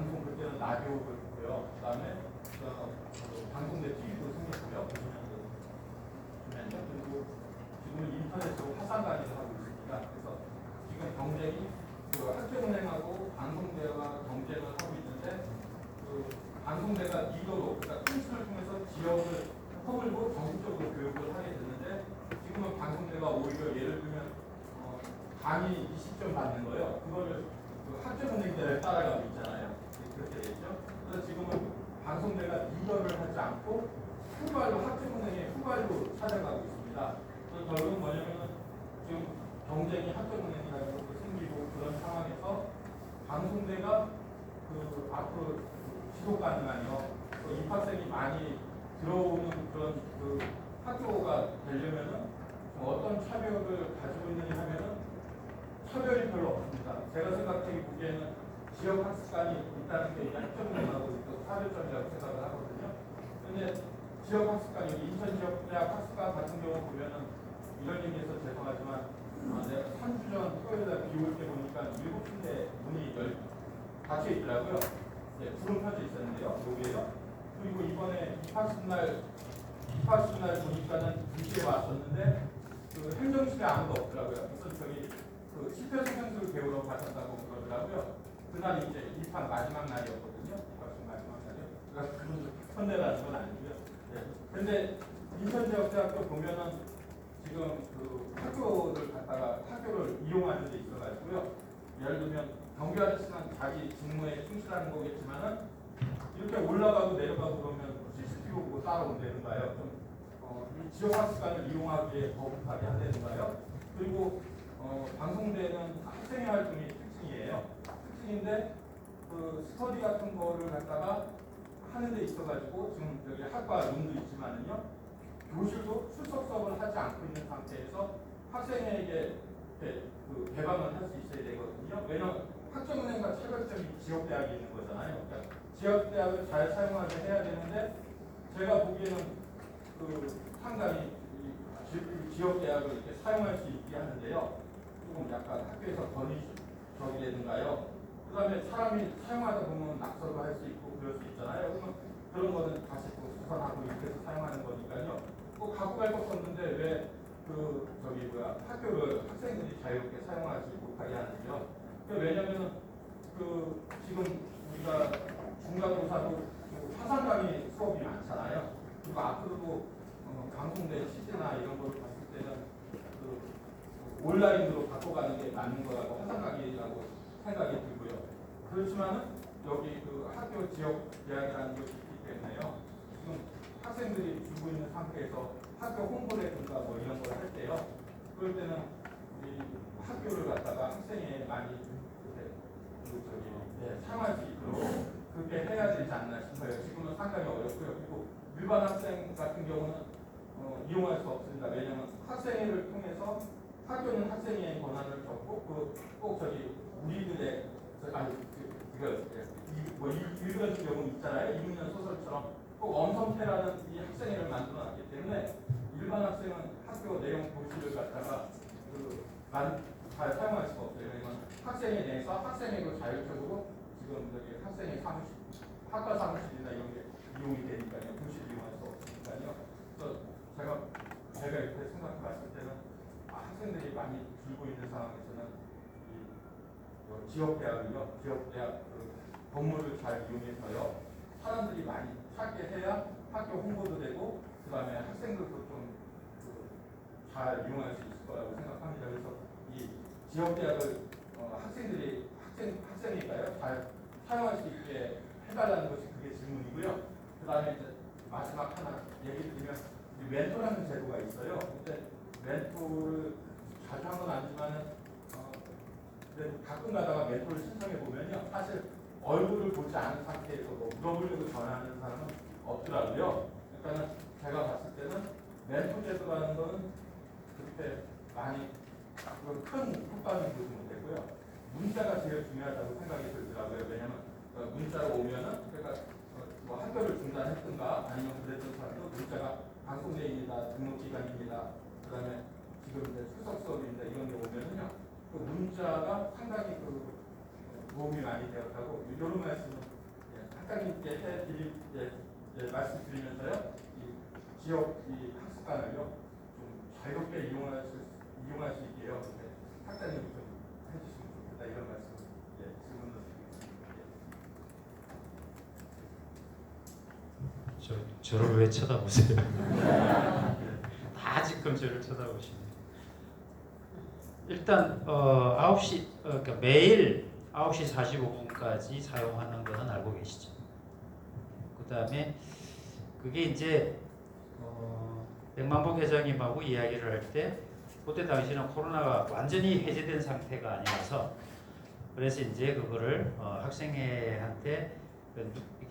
방송 그때는 라디오도 있고요. 그다음에 방송대 TV도 생겼고요. 그리고 지금 인터넷으로 화상 강의를 하고 있습니다. 그래서 지금 경쟁이 그 학교은행하고 방송대와 경쟁을 하고 있는데 그 방송대가 리더로 그러니까 콘수를 통해서 지역을 허물고 전국적으로 교육을 하게 됐는데 지금은 방송대가 오히려 예를 들면 강의 20점 받는 거예요. 그거를 그 학교은행대를 따라가고 있잖아요. 그렇게 되죠. 그래서 지금은 방송대가 리더를 하지 않고 후발로 학교은행의 후발로 찾아가고 있습니다. 그래서 결국은 뭐냐면은 지금 경쟁이 학교은행이라고 생기고 그런 상황에서 방송대가 그 앞으로 지속 가능하며 입학생이 많이 들어오는 그런 그 학교가 되려면은 어떤 차별을 가지고 있느냐 하면은 차별이 별로 없습니다. 제가 생각해 보기에는 지역 학습관이 있다는 게 학교은행하고 차별점이라고 생각을 하거든요. 그런데 지역 학습관, 여기 인천 지역 대학 학습관 같은 경우 보면은 이런 얘기해서 죄송하지만 내가 3주 전 토요일에 비 올 때 보니까 7군데 문이 닫혀 있더라고요. 네, 불은 켜져 있었는데요. 여기에요. 그리고 이번에 입학식 날 보니까는 2시에 왔었는데 그 행정실에 아무도 없더라고요. 그래서 저기 그 실패소생술 배우러 가셨다고 그러더라고요. 그날 이제 입학 마지막 날이었거든요. 입학식 마지막 날이요. 그래서 그분 선내라는 건 아니고요. 네. 근데 인천지역대학교 보면은 지금 그 학교를 이용하는 데 있어가지고요. 예를 들면 경비 아저씨는 자기 직무에 충실하는 거겠지만은 이렇게 올라가고 내려가고 그러면 CCTV 보고 따라온다는가요? 이 지역 학습관을 이용하기에 거북하게 한다는가요? 그리고 방송대는 학생의 활동이 특징이에요. 특징인데 그 스터디 같은 거를 갖다가 하는 데 있어가지고 지금 여기 학과 룸도 있지만은요. 교실도 출석 수업을 하지 않고 있는 상태에서 학생에게 그 개방을 할 수 있어야 되거든요. 왜냐하면 학교은행과 차별점이 지역대학이 있는 거잖아요. 그러니까 지역대학을 잘 사용하게 해야 되는데 제가 보기에는 그 상당히 지역대학을 이렇게 사용할 수 있게 하는데요. 조금 약간 학교에서 저기 되는가요? 그 다음에 사람이 사용하다 보면 낙서도 할 수 있고 그럴 수 있잖아요. 그러면 그런 거는 다시 또 수선하고 이렇게 해서 사용하는 거니까요. 꼭 갖고 갈 것도 없는데 왜 학교를 학생들이 자유롭게 사용하지 못하게 하는지요. 왜냐면은 지금 우리가 중간고사도 화상 강의 수업이 많잖아요. 그리고 앞으로도 방송된 시제나 이런 걸 봤을 때는 온라인으로 바꿔가는 게 맞는 거라고 화상 강의라고 생각이 들고요. 그렇지만은 여기 학교 지역 대학이라는 것이 있기 때문에요. 지금 학생들이 주고 있는 상태에서 학교 홍보라든가 뭐 이런 걸 할 때요. 그럴 때는 우리 학교를 갖다가 학생이 많이 사용할 수 있도록 그렇게 해야 되지 않나 싶어요. 지금은 상당히 어렵고요. 그리고 일반 학생 같은 경우는 이용할 수 없습니다. 왜냐하면 학생회를 통해서 학교는 학생회의 권한을 줬고 꼭 우리들의 이런 경우 있잖아요. 이민년 소설처럼 꼭 엄성태라는 이 학생회를 만들어놨기 때문에 일반 학생은 학교 내용 교실을 갖다가 잘 사용할 수가 없어요. 왜냐면 학생회 내에서 학생회로 자율적으로 지금 학생회 사무실, 학과 사무실이나 이런 게 이용이 되니까요. 교실 이용할 수 없으니까요. 그래서 제가 이렇게 생각해 봤을 때는 학생들이 많이 줄고 있는 상황에서는 지역대학 건물을 잘 이용해서요. 사람들이 많이 찾게 해야 학교 홍보도 되고 그 다음에 학생들도 좀 잘 이용할 수 있을 거라고 생각합니다. 그래서 이 지역대학을 학생이니까요. 잘 사용할 수 있게 해달라는 것이 그게 질문이고요. 그 다음에 이제 마지막 하나 얘기 드리면 멘토라는 제도가 있어요. 근데 멘토를 자주 한 건 아니지만은 가끔 가다가 멘토를 신청해 보면요. 사실 얼굴을 보지 않은 상태에서 물어보려고 전화하는 사람은 없더라고요. 그러니까 제가 봤을 때는 멘토 제도라는 거는 그렇게 많이 큰 효과는 보지 못했고요. 문자가 제일 중요하다고 생각이 들더라고요. 왜냐하면 문자로 오면은 그러니까 뭐 학교를 중단했든가 아니면 그랬던 사람도 문자가 방송대입니다, 등록기간입니다, 그 다음에 지금 이제 출석 수업입니다 이런 게 오면은요. 그 문자가 상당히 도움이 많이 되었다고 이런 말씀을 학장님께 해드릴 말씀드리면서요, 이 지역 이 학습관을요 좀 자유롭게 이용할 수 있게요. 학장님 좀 해주시면 좋겠다 이런 말씀, 질문을 드리겠습니다. 저를 왜 쳐다보세요? 다 지금 저를 쳐다보시네. 일단 9시 그러니까 매일 9시 45분까지 사용하는 것은 알고 계시죠. 그 다음에 그게 이제 백만복 회장님하고 이야기를 할 때 그때 당시는 코로나가 완전히 해제된 상태가 아니라서 그래서 이제 그거를 학생회한테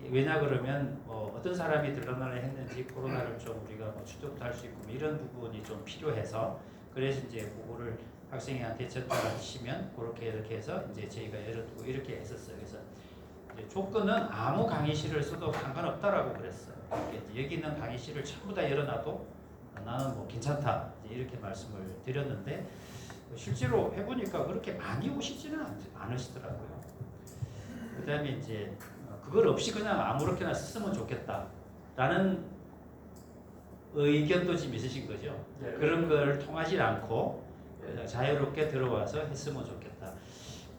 왜냐 그러면 어떤 사람이 들러나를 했는지 코로나를 좀 우리가 추적도 할 수 있고 이런 부분이 좀 필요해서 그래서 이제 그거를 학생회한테 전달을 하시면 그렇게 이렇게 해서 이제 저희가 열어두고 이렇게 했었어요. 그래서 이제 조건은 아무 강의실을 써도 상관없다라고 그랬어요. 여기 있는 강의실을 전부 다 열어놔도 나는 뭐 괜찮다 이렇게 말씀을 드렸는데 실제로 해보니까 그렇게 많이 오시지는 않으시더라고요. 그 다음에 이제 그걸 없이 그냥 아무렇게나 쓰면 좋겠다라는 의견도 지금 있으신 거죠. 네. 그런 걸 통하지 않고 자유롭게 들어와서 했으면 좋겠다.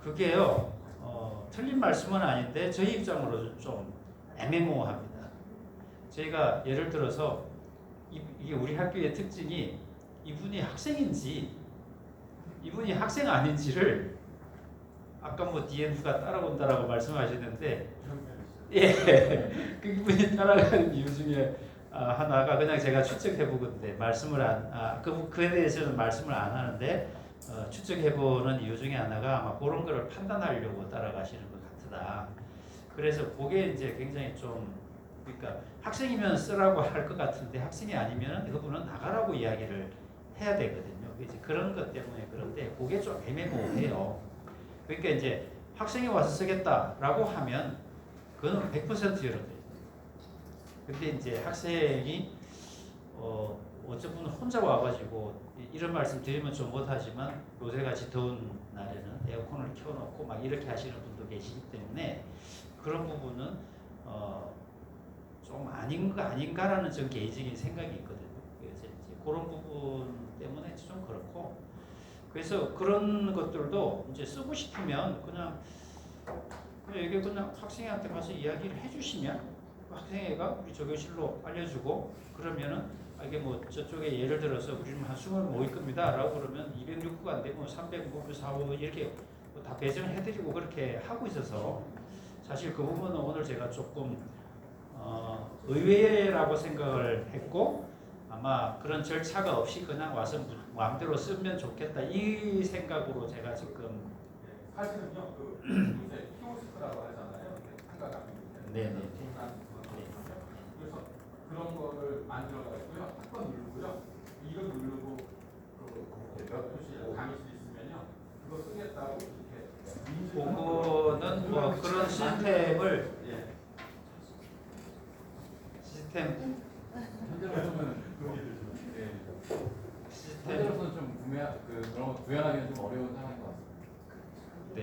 그게요 틀린 말씀은 아닌데 저희 입장으로 좀 애매모호합니다. 저희가 예를 들어서 이게 우리 학교의 특징이 이분이 학생인지 이분이 학생 아닌지를 아까 뭐 DNF가 따라온다라고 말씀하셨는데 예, 그 이분이 따라가는 이유 중에 하나가 그냥 제가 추측해보건데 말씀을 그에 대해서는 말씀을 안 하는데 추측해보는 이유 중에 하나가 아마 그런 거를 판단하려고 따라가시는 것 같다. 그래서 그게 이제 굉장히 좀 그러니까 학생이면 쓰라고 할 것 같은데 학생이 아니면 그분은 나가라고 이야기를 해야 되거든요. 이제 그런 것 때문에 그런데 그게 좀 애매모호해요. 그러니까 이제 학생이 와서 쓰겠다라고 하면 그건 100% 열어줘요. 근데 이제 학생이 어쩌면 혼자 와가지고 이런 말씀 드리면 좀 못하지만 요새같이 더운 날에는 에어컨을 켜놓고 막 이렇게 하시는 분도 계시기 때문에 그런 부분은 좀 아닌가라는 좀 개인적인 생각이 있거든요. 그래서 이제 그런 부분 때문에 좀 그렇고 그래서 그런 것들도 이제 쓰고 싶으면 그냥 이게 그냥 학생한테 가서 이야기를 해주시면 학생회가 우리 조교실로 알려주고 그러면은 이게 뭐 저쪽에 예를 들어서 우리는 한 20명 모일 겁니다 라고 그러면 206구가 안 되면 300, 400 이렇게 다 배정을 해드리고 그렇게 하고 있어서 사실 그 부분은 오늘 제가 조금 의외라고 생각을 했고 아마 그런 절차가 없이 그냥 와서 마음대로 쓰면 좋겠다 이 생각으로 제가 지금 사실은요 그 요새 키오스크라고 하잖아요. 네네. 그래서 그런 거를 만들어가지고요. 한번 누르고요. 이거 누르고 몇 도시 강의실 있으면요. 그거 쓰겠다고 이렇게 그거는 뭐 그런 시스템을 현재로서는 현재로서는 좀 그런 거 구현하기는 좀 어려운 상황인 것 같습니다. 네.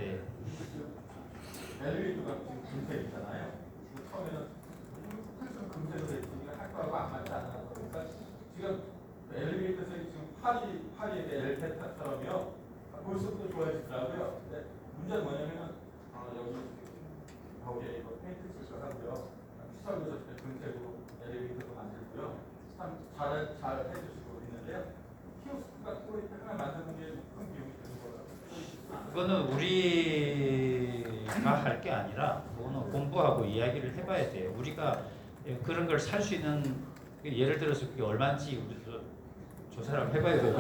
엘리베이터가 지금 금색 있잖아요. 처음에는 금색으로 했으니까 할 거하고 안 맞지 않아. 그러니까 지금 엘리베이터에서 지금 파리의 엘페타처럼요. 벌써부터 좋아지더라고요. 근데 문제는 뭐냐면은 여기에 이거 페인트 칠을 하고요. 시설도 저렇게 금색으로 엘리베이터도 만들고요. 참 잘 해주시고 있는데요. 키오스크가 또 하나 만드는 게 큰 비용이 드는 거라고. 그거는 우리가 할 게 아니라 그거는 공부하고 이야기를 해봐야 돼요. 우리가 그런 걸 살 수 있는 예를 들어서 그게 얼마인지 우리도 조사를 한번 해봐야 되고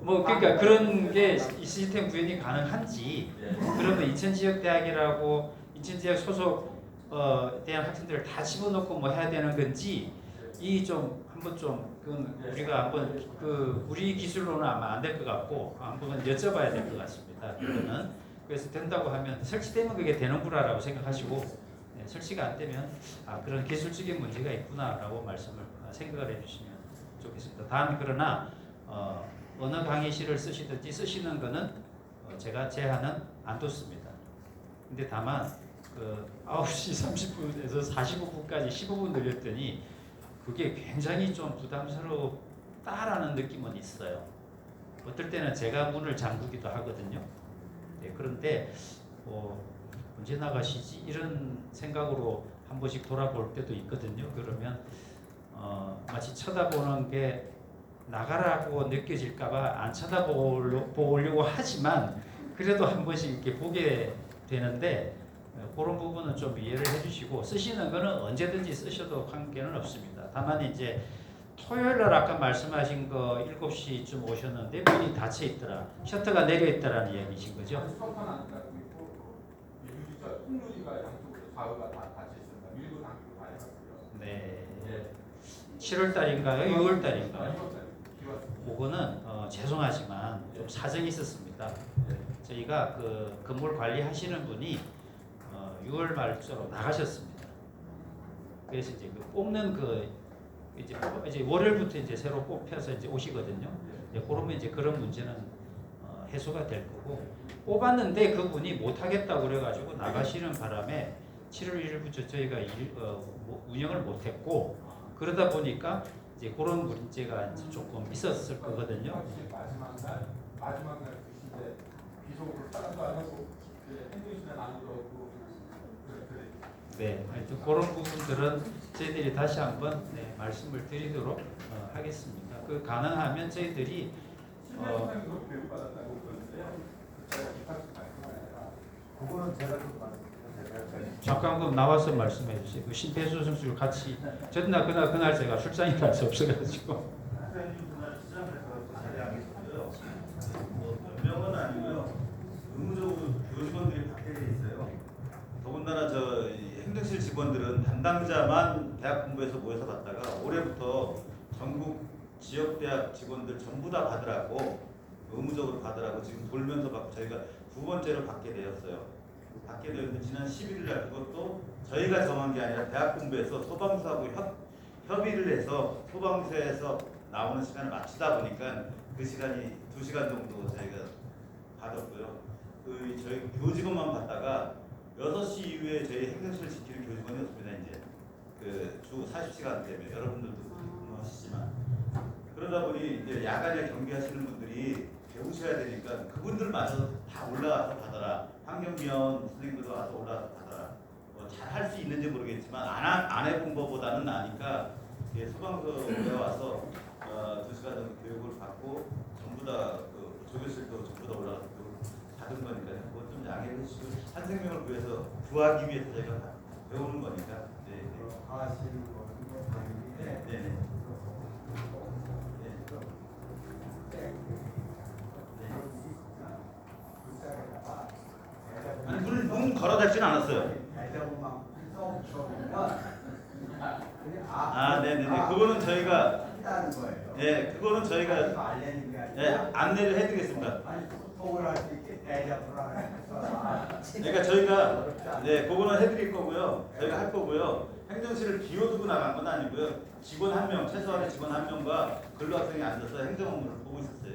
뭐 그러니까 그런 게 이 시스템 구현이 가능한지 그러면 인천지역대학이라고 인천지역 소속 대학 학생들을 다 집어넣고 뭐 해야 되는 건지 이 좀 한번 좀 그건 우리가 한번 우리 기술로는 아마 안 될 것 같고 한번 여쭤봐야 될 것 같습니다. 그거는 그래서 된다고 하면 설치되면 그게 되는구나라고 생각하시고 설치가 안 되면 그런 기술적인 문제가 있구나라고 말씀을 생각을 해주시면 좋겠습니다. 단 그러나 어느 강의실을 쓰시든지 쓰시는 거는 제가 제한은 안 뒀습니다. 근데 다만 그 9시 30분에서 45분까지 15분 늘렸더니 그게 굉장히 좀 부담스럽다라는 느낌은 있어요. 어떨 때는 제가 문을 잠그기도 하거든요. 네, 그런데 언제 나가시지 이런 생각으로 한 번씩 돌아볼 때도 있거든요. 그러면 마치 쳐다보는 게 나가라고 느껴질까봐 안 쳐다보려고 하지만 그래도 한 번씩 이렇게 보게 되는데 그런 부분은 좀 이해를 해주시고 쓰시는 거는 언제든지 쓰셔도 관계는 없습니다. 다만 이제 토요일 날 아까 말씀하신 거 7시쯤 오셨는데 문이 닫혀 있더라. 셔터가 내려 있다라는 이야기신 거죠? 스톱판 안 닫고 있고 유리가 통유리가 양쪽으로 좌우가 다 닫혀 있습니다. 밀고 당기고 다 해봤고요. 네. 예. 7월 달인가요? 6월 달인가요? 이것까지 비웠습니다. 그거는 죄송하지만 좀 사정이 있었습니다. 저희가 그 건물 관리하시는 분이 6월 말쯤으로 나가셨습니다. 그래서 이제 그 뽑는 이제 월요일부터 이제 새로 뽑혀서 이제 오시거든요. 그러면 이제 그런 문제는 해소가 될 거고 뽑았는데 그분이 못 하겠다고 그래가지고 나가시는 바람에 7월 1일부터 저희가 운영을 못했고 그러다 보니까 이제 그런 문제가 이제 조금 있었을 거거든요. 마지막 날 그 시대 비속으로 사람도 안 하고 행정실에 나무도 없고 그래. 네, 하여튼 그런 부분들은 저희들이 다시 한번 말씀을 드리도록 하겠습니다. 그 가능하면 저희들이 신뢰선생님도 교육받았다고 그러는데요. 제가 입학식 말씀하니까 그거는 제가 좀 말씀드려요. 잠깐 그럼 나와서 말씀해 주세요. 그 심폐소 선수를 같이 전날 그날 제가 출장이라 서 없어가지고. 선생님 그날 시장에서 자리하게 있었고요. 몇 명은 아니고요. 의무적으로 교직원들이 밖에 있어요. 더군다나 저 행정실 직원들은 담당자만 대학 본부에서 모여서 갔다가 올해부터 전국 지역대학 직원들 전부 다 받으라고 의무적으로 받으라고 지금 돌면서 받고 저희가 2번째로 받게 되었어요. 받게 되었는데 지난 11일 날 그것도 저희가 정한 게 아니라 대학 본부에서 소방서하고 협의를 해서 소방서에서 나오는 시간을 맞추다 보니까 그 시간이 2시간 정도 저희가 받았고요. 저희 교직원만 받다가 6시 이후에 저희 행정실 지키는 교직원이 없습니다. 이제 주 40시간 되면 여러분들도 근무하시지만 그러다 보니 이제 야간에 경비하시는 분들이 배우셔야 되니까 그분들마저 다 올라와서 받아라. 환경위원 선생님들도 와서 올라와서 받아라. 잘 할 수 있는지 모르겠지만 안 해본 것보다는 나니까 소방서에 와서 2시간 정도 교육을 받고 전부 다 조교실도 전부 다 올라가서 받은 거니까요. 그것 좀 양해해 주시고 한 생명을 위해서 구하기 위해서 제가 배우는 거니까. 네. 하시는 거는 당연히 네네. 아니 문 걸어닫지는 않았어요. 네네네. 그거는 저희가 그거는 저희가 안내를 해드리겠습니다. 그러니까 저희가 그거는 해드릴 거고요. 저희가 할 거고요. 행정실을 비워두고 나간 건 아니고요. 직원 한 명, 최소한의 직원 한 명과 근로학생이 앉아서 행정 업무를 보고 있었어요.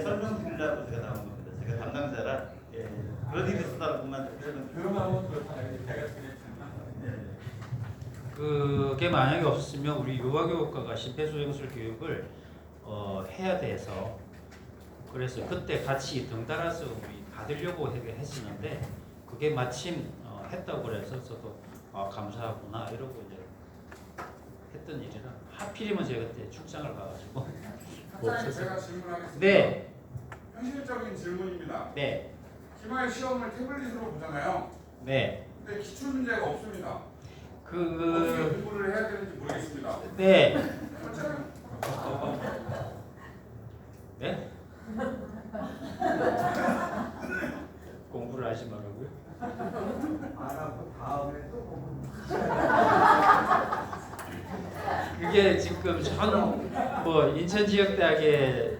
설명드리려고 제가 나온 겁니다. 제가 담당자라 그런 일이 있었다고만 교육하고 그렇다는 제가 드렸지만 그게 만약에 없으면 우리 유아교육과가 심폐소생술 교육을 해야 돼서 그래서 그때 같이 덩달아서 우리 받으려고 했었는데 그게 마침 했다고 그래서 저도 감사하구나 이러고 이제 했던 일이라 하필이면 제가 그때 출장을 가가지고 제가 질문하겠습니다. 네. 현실적인 질문입니다. 네. 기말 시험을 태블릿으로 보잖아요. 네. 근데 기출 문제가 없습니다. 어떻게 그 공부를 해야 되는지 모르겠습니다. 네. 그렇잖아요. 네? 공부를 하지 말라고요? 안 하고 다음에 또 보면 그게 지금 뭐 인천지역대학의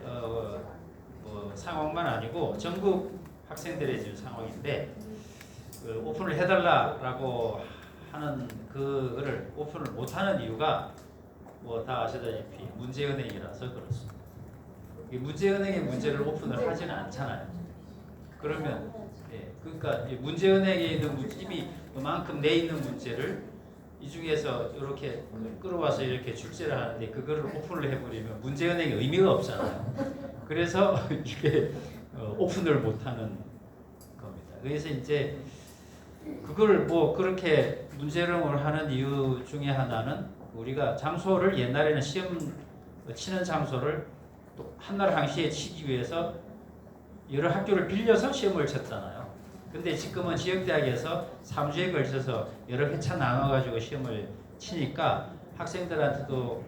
상황만 아니고 전국 학생들의 지금 상황인데 그 오픈을 해달라라고 하는 그거를 오픈을 못하는 이유가 뭐 다 아시다시피 문제은행이라서 그렇습니다. 이 문제은행의 문제를 오픈을 하지는 않잖아요. 그러면 그러니까 이 문제은행에 있는 이미 그만큼 내 있는 문제를 이 중에서 이렇게 끌어와서 이렇게 출제를 하는데 그거를 오픈을 해버리면 문제은행의 의미가 없잖아요. 그래서 이게 오픈을 못하는 겁니다. 그래서 이제 그걸 뭐 그렇게 문제령을 하는 이유 중에 하나는 우리가 장소를 옛날에는 시험 치는 장소를 또 한날 항시에 치기 위해서 여러 학교를 빌려서 시험을 쳤잖아요. 근데 지금은 지역대학에서 3주에 걸쳐서 여러 회차 나눠가지고 시험을 치니까 학생들한테도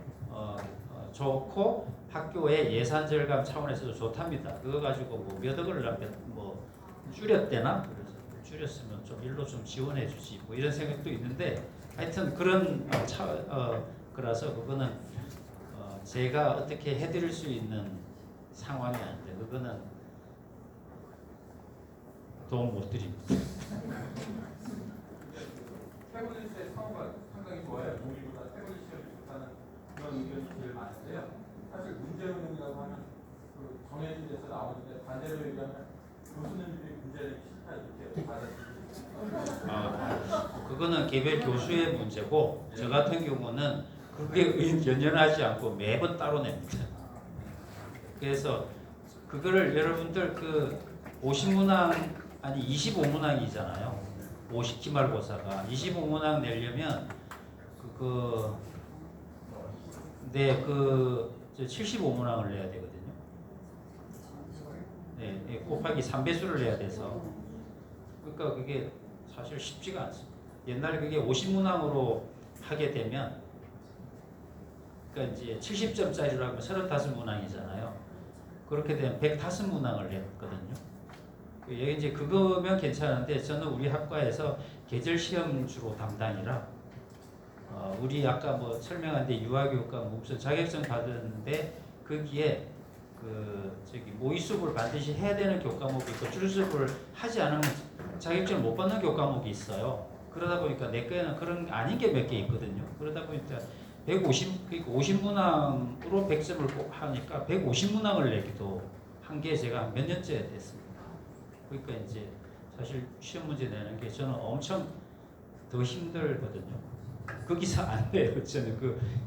좋고 학교의 예산 절감 차원에서도 좋답니다. 그거 가지고 뭐 몇 억을 뭐 줄였대나? 그래서 줄였으면 좀 일로 좀 지원해 주지 뭐 이런 생각도 있는데 하여튼 그런 그래서 그거는 제가 어떻게 해드릴 수 있는 상황이 아닌데 그거는 도움 못 드립니다. 태블릿의 사고가 상당히 좋아요. 종이보다 태블릿 시험이 좋다는 그런 의견이 제일 많은데요. 사실 문제은행이라고 하면 그 정해진 데서 나오는데 반대로 얘기하면 교수님들이 문제를 싫다 이렇게 받아들이죠. 그거는 개별 교수의 문제고 저 같은 경우는 그게 연연하지 않고 매번 따로 냅니다. 그래서 그거를 여러분들 그 50문항 아니 25문항이잖아요. 50 기말고사가 25문항 내려면 그 75문항을 내야 되거든요. 네, 곱하기 3배수를 내야 돼서 그러니까 그게 사실 쉽지가 않습니다. 옛날에 그게 50문항으로 하게 되면 그러니까 이제 70점짜리로 하면 35문항이잖아요. 그렇게 되면 105문항을 냈거든요. 여기 이제 그거면 괜찮은데 저는 우리 학과에서 계절 시험 주로 담당이라 우리 아까 뭐 설명한 데 유아교육과 무슨 자격증 받았는데 거기에 모의 수업을 반드시 해야 되는 교과목이 있고 출수업을 하지 않으면 자격증을 못 받는 교과목이 있어요. 그러다 보니까 내 거에는 그런 아닌 게 몇 개 있거든요. 그러다 보니까 50문항으로 100점을 꼭 하니까 150문항을 내기도 한 게 제가 몇 년째 됐습니다. 그러니까 이제 사실 시험 문제 내는 게 저는 엄청 더 힘들거든요. 거기서 안 돼요. 저는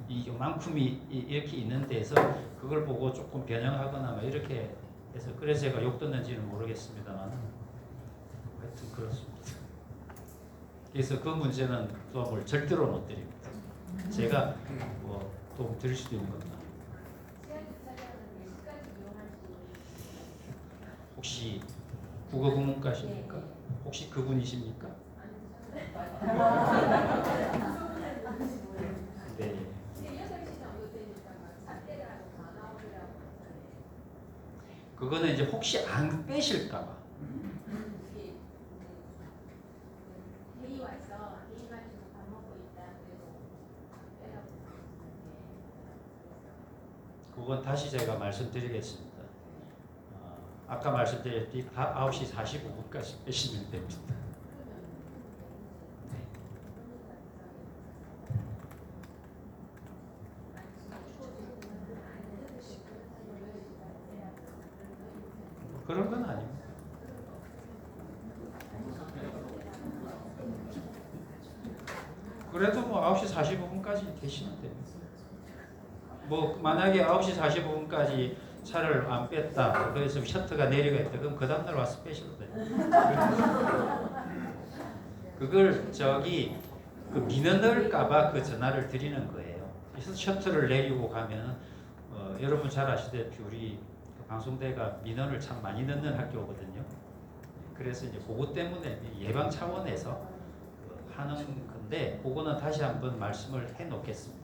이만큼이 이렇게 있는 데서 그걸 보고 조금 변형하거나 막 이렇게 해서 그래서 제가 욕 듣는지는 모르겠습니다만 하여튼 그렇습니다. 그래서 그 문제는 도움을 절대로 못 드립니다. 제가 뭐 도움 드릴 수도 있는 겁니다. 혹시 국어 국문과십니까? 혹시 그분이십니까? 네. 그거는 이제 혹시 안 빼실까봐. 그건 다시 제가 말씀드리겠습니다. 아까 말씀드렸듯이 9시 45분까지 빼시면 됩니다. 네. 그런 건 아닙니다. 그래도 뭐 9시 45분까지 계시면 됩니다. 뭐 만약에 9시 45분까지 차를 안 뺐다. 그래서 셔터가 내리가 있다. 그럼 그 다음날 와서 빼셔도 돼요. 그걸 그 민원 넣을까봐 그 전화를 드리는 거예요. 그래서 셔터를 내리고 가면 여러분 잘 아시다시피 우리 방송대가 민원을 참 많이 넣는 학교거든요. 그래서 이제 그것 때문에 예방 차원에서 하는 건데 그거는 다시 한번 말씀을 해 놓겠습니다.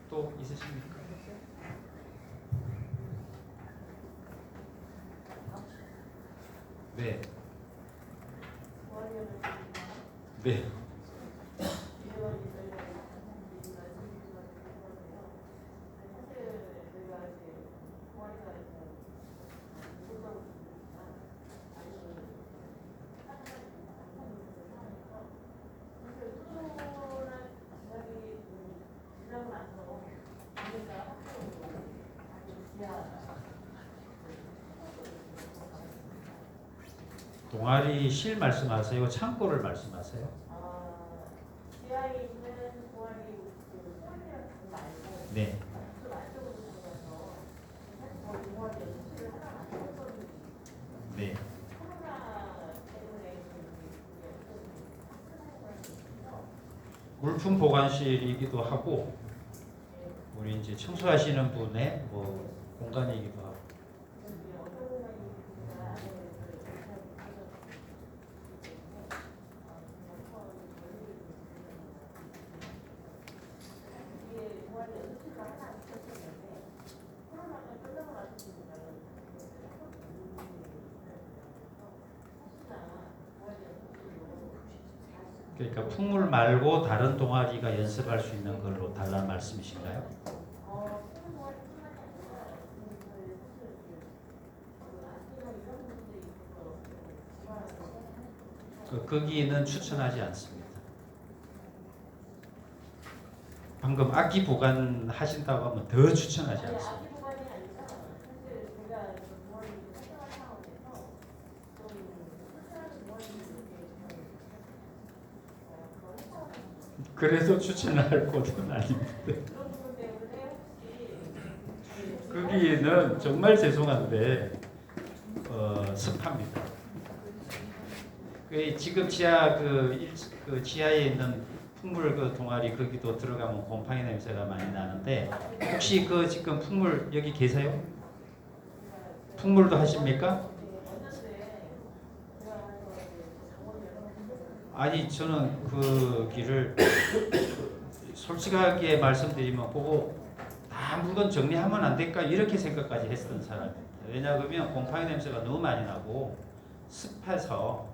또 있으십니까? 네. 네. 동아리실 말씀하세요? 창고를 말씀하세요? 지하에 있는 동아리 그 사람이랑 말고 네. 그 안쪽으로 들어가서 사실 동아리 연습실을 하나 만들었거든요. 네. 코로나 때문에 물품 보관실이기도 하고 우리 이제 청소하시는 분의 뭐 공간이기도 하고. 그러니까 풍물 말고 다른 동아리가 연습할 수 있는 걸로 달라는 말씀이신가요? 거기는 추천하지 않습니다. 방금 악기 보관하신다고 하면 더 추천하지 않습니다. 그래서 추천할 곳은 아닙니다. 거기는 정말 죄송한데 습합니다. 지금 지하 그 지하에 있는 풍물 그 동아리 거기도 들어가면 곰팡이 냄새가 많이 나는데 혹시 그 지금 풍물 여기 계세요? 풍물도 하십니까? 아니 저는 그 길을 솔직하게 말씀드리면 보고 다 물건 정리하면 안 될까 이렇게 생각까지 했던 사람입니다. 왜냐하면 곰팡이 냄새가 너무 많이 나고 습해서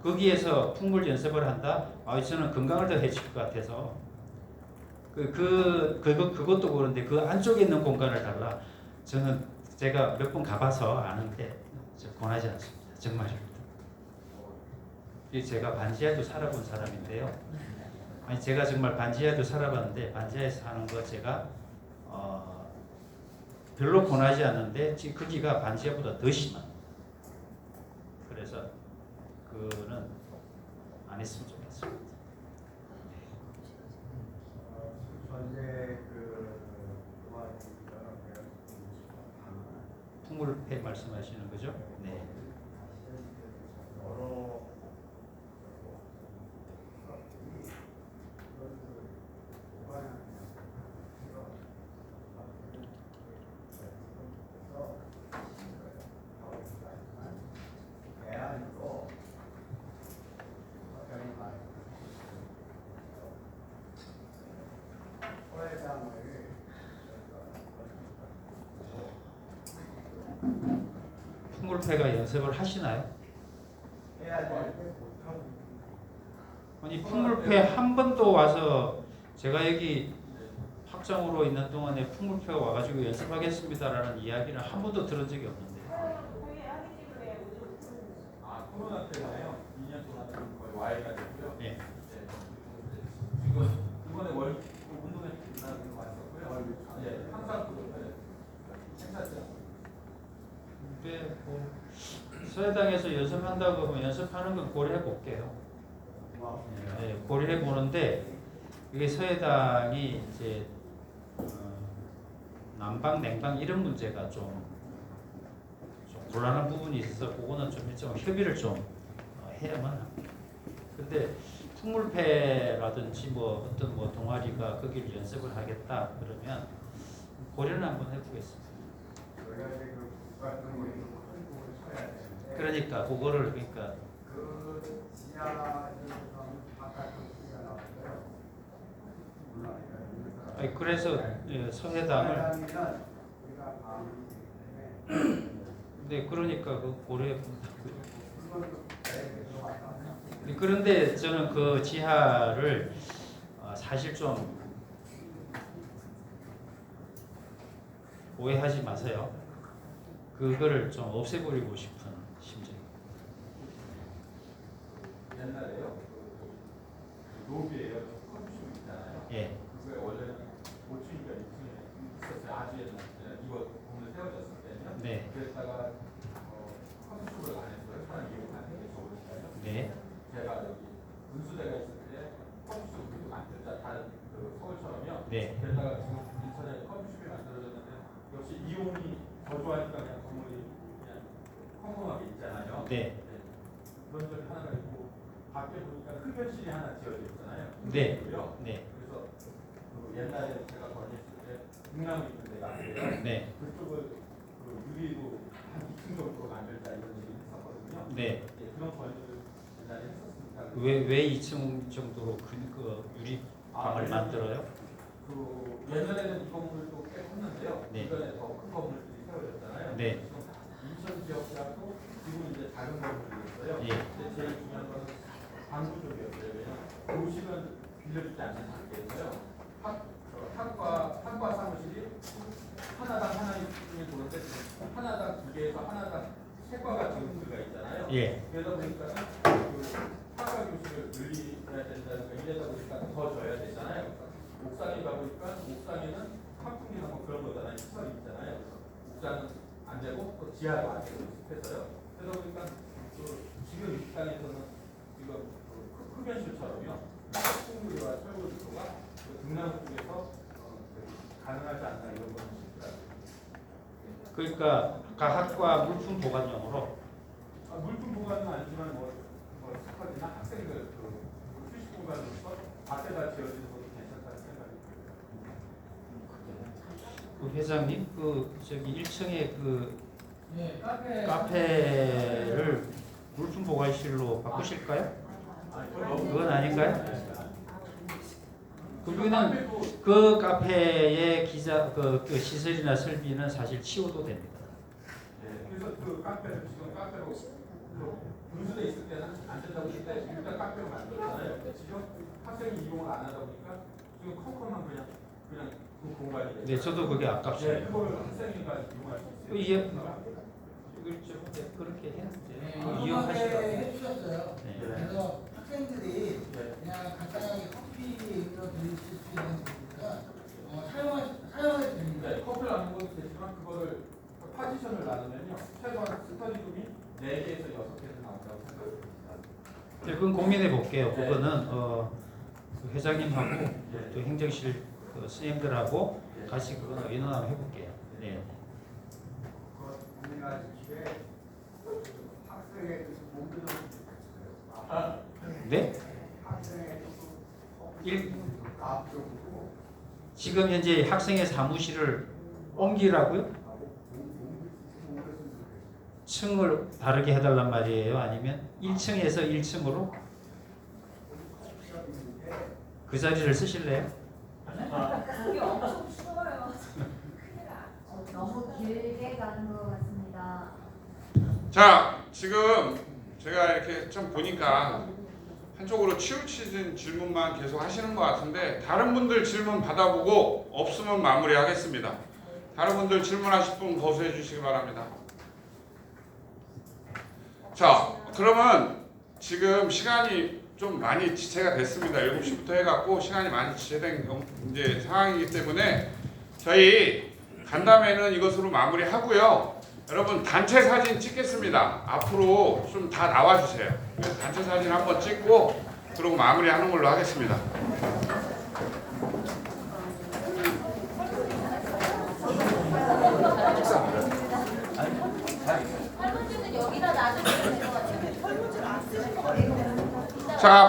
거기에서 풍물 연습을 한다? 저는 건강을 더 해칠 것 같아서 그것도 그런데 그 안쪽에 있는 공간을 달라. 저는 제가 몇 번 가봐서 아는데 권하지 않습니다. 정말입니다. 제가 반지하도 살아본 사람인데요. 아니 제가 정말 반지하도 살아봤는데 반지하에서 사는 거 제가 별로 권하지 않는데 지금 거기가 반지하보다 더 심한. 그래서 그는 안 했으면 좋겠습니다. 현재 그 풍물패 말씀하시는 거죠? 네. 풍물패가 연습을 하시나요? 아니 풍물패 한 번도 와서 제가 여기 학장으로 있는 동안에 풍물패가 와가지고 연습하겠습니다라는 이야기를 한 번도 들은 적이 없는데. 코로나 때문에요. 2년 동안 거의 와해가 됐고요. 네. 지금 이번에 운동회 나가는 거 왔었고요. 예, 항상 그렇게 행사지 않습니다. 근데 서해당에서 연습한다고 하면 연습하는 건 고려해 볼게요. 네, 고려해 보는데 이게 서해당이 이제 난방, 냉방 이런 문제가 좀 곤란한 부분이 있어서 그거는 좀 일정 협의를 좀 해야만 합니다. 근데 풍물패라든지 뭐 어떤 뭐 동아리가 거기를 연습을 하겠다 그러면 고려는 한번 해보겠습니다. 그러니까 그거를 그러니까 그 지하 그래서 서해당을 네 그러니까 그 고려해 본다고요. 그런데 저는 그 지하를 사실 좀 오해하지 마세요. 그거를 좀 없애버리고 싶은 심정입니다. 옛날에요. 로비에요. 컴퓨터 있잖아요. 예. 그게 원래 5층인가 6층에 있었어요. 아주 옛날에 이거 보면 세워졌을 때는. 네. 그랬다가 컴퓨터를 안 했어요. 사람 이용 안 했어요. 네. 제가 여기 분수대가 있을 때 커피숍을 만들자 다른 그 서울처럼요. 네. 게다가 지금 인천에 커피숍이 만들어졌는데 역시 이용이 저조하니까 그냥 건물이 그냥 평범하게 있잖아요. 네. 그런 점이 하나가 있고 밖에 보니까 흡연실이 하나 지어져 있잖아요. 네. 흡연실이요. 네. 그래서 그 옛날에 제가 거주했을 때 등나무 있는 데가 아니에요. 네. 그쪽을 그 유리로 한 2층 정도 만들자 이런 얘기를 했었거든요. 네. 예, 그런 건의를 옛날에 했었습니다. 왜 2층 정도로 그 유리 방을 만들어요? 그 예전에는 이 건물도 꽤 컸는데요. 네. 이번에 더 큰 건물들이 세워졌잖아요. 네. 지금 인천 지역하고 지금 이제 작은 건물이 있어요. 예. 근데 제일 중요한 거는 광부 쪽이었어요. 왜냐면 도시는 빌려주지 않는 상태에서요. 학과 사무실이 하나당 하나 있으면 좋은데 하나당 2개에서 하나당 3과가 지금 들어가 있잖아요. 예. 그러다 보니까 그 학과 교실을 늘려야 된다는 거 이러다 보니까 더 줘야 되잖아요. 옥상에 가보니까 옥상에는 환풍기나 뭐 그런 거잖아요. 시설이 있잖아요. 그래서 옥상은 안 되고 또 지하도 안 되고 해서요. 그러다 보니까 그 지금 이 땅에서는 지금 그 흡연실처럼요. 풍물과 철골구조가 그 등나무 쪽에서 가능하지 않나 이런 거는 싶더라고요. 그러니까 각 학과 물품 보관용으로 물품 보관은 아니지만 뭐 스터디나 학생들 그 휴식 공간으로서 밖에다 지어지는 것도 괜찮다는 생각이 들어요. 그 회장님 그 저기 1층에 그 네, 카페. 카페를 물품 보관실로 바꾸실까요? 그건 아닌가요? 그러면 그 카페의 그 시설이나 설비는 사실 치워도 됩니다. 네, 그래서 그 카페를 지금 카페로 분수대 있을 때는 안 된다고 했을 때 일단 카페로 만들었잖아요. 지금 학생이 이용을 안 하다 보니까 지금 컴컴한 그냥 그 공간이 돼요. 네, 저도 그게 아깝습니다. 네, 그걸 학생이가 이용할 수 있어요. 이게 이걸 좀 그렇게 했는데 이용하시라고. 해주셨어요. 네. 그래서 학생들이 네. 그냥 간단하게 커피로 드실 수 있는 거니까 사용해도 됩니다. 네, 커피를 나누는 것도 되지만 그거를 파지션을 나누면요. 최소한 스터디룸이 4개에서 6개는 나온다고 생각합니다. 네, 그건 고민해 볼게요. 네. 그거는 그 회장님하고 또 행정실 그 선생님들하고 같이 그거는 의논 한번 해볼게요. 네. 우리가 집에 학생의 몸도 네? 학생의 앞쪽으로 지금 현재 학생의 사무실을 옮기라고요? 층을 다르게 해달란 말이에요? 아니면 1층에서 1층으로 그 자리를 쓰실래요? 그게 엄청 추워요. 너무 길게 가는 것 같습니다. 자, 지금 제가 이렇게 좀 보니까 한쪽으로 치우치는 질문만 계속 하시는 것 같은데 다른 분들 질문 받아보고 없으면 마무리하겠습니다. 다른 분들 질문하실 분 거수해 주시기 바랍니다. 자, 그러면 지금 시간이 좀 많이 지체가 됐습니다. 7시부터 해갖고 시간이 많이 지체된 이제 상황이기 때문에 저희 간담회는 이것으로 마무리하고요. 여러분 단체 사진 찍겠습니다. 앞으로 좀 다 나와주세요. 단체 사진 한번 찍고 그리고 마무리하는 걸로 하겠습니다. 할머니는 여기다 놔두면 될 것 같아요. 자.